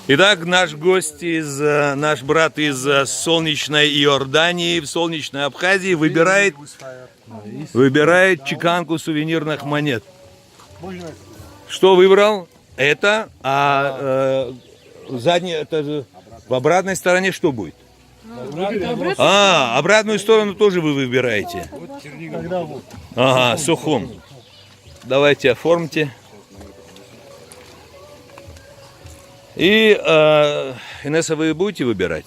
Итак, наш гость, наш брат из солнечной Иордании, в солнечной Абхазии выбирает чеканку сувенирных монет. Что выбрал? Это, задняя, это же в обратной стороне что будет? Обратную сторону тоже вы выбираете. Ага, сухом. Давайте оформьте. И, Инесса, вы будете выбирать?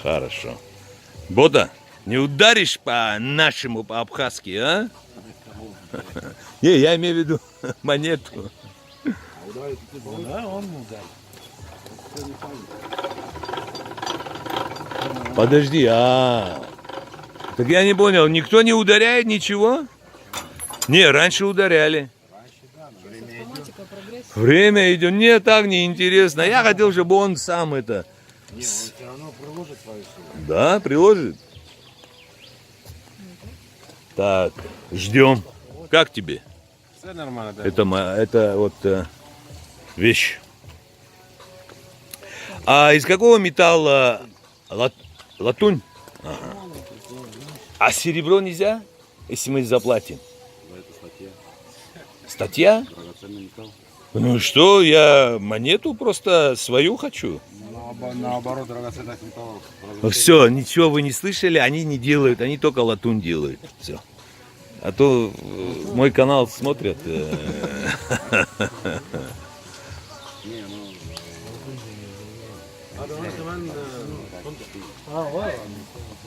Хорошо. Бода, не ударишь по-нашему, по-абхазски, а? Не, я имею в виду монету. Подожди, так я не понял, никто не ударяет ничего? Не, раньше ударяли. Время идет. Мне так неинтересно. Я хотел, чтобы он сам это... Не, он все равно приложит свою силу. Да, приложит. Так, ждем. Как тебе? Все нормально, да. Это вот вещь. А из какого металла? Латунь? Ага. А серебро нельзя, если мы заплатим? Это статья. Статья? Драгоценный металл. Ну что, я монету просто свою хочу. Наоборот, драгоценных металлов. Все, ничего вы не слышали, они не делают, они только латунь делают. Все. А то мой канал смотрят.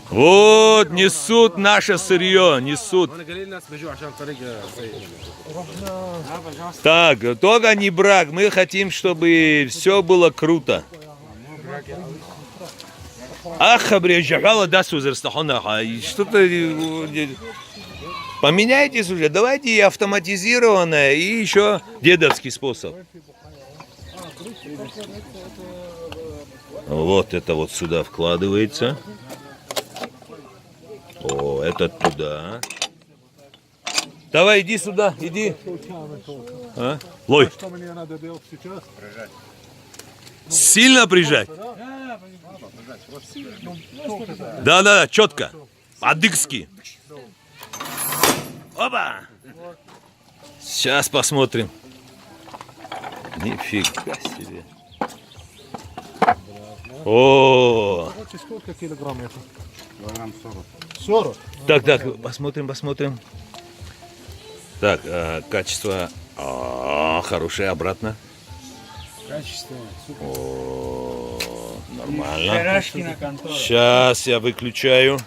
Вот, несут наше сырье, несут. Так, только не брак, мы хотим, чтобы все было круто. Что-то поменяйтесь уже, давайте автоматизированное и еще дедовский способ. Вот это вот сюда вкладывается. О, это туда. Давай, иди сюда, иди. Лой. Что мне надо делать сейчас? Сильно прижать? Да, четко. По-адыгски. Опа! Сейчас посмотрим. Нифига себе. О! Сколько килограмм это? Килограмм 40. 40. 40? Так, посмотрим. Так, качество хорошее, обратно. Качество. О, нормально. Сейчас я выключаю.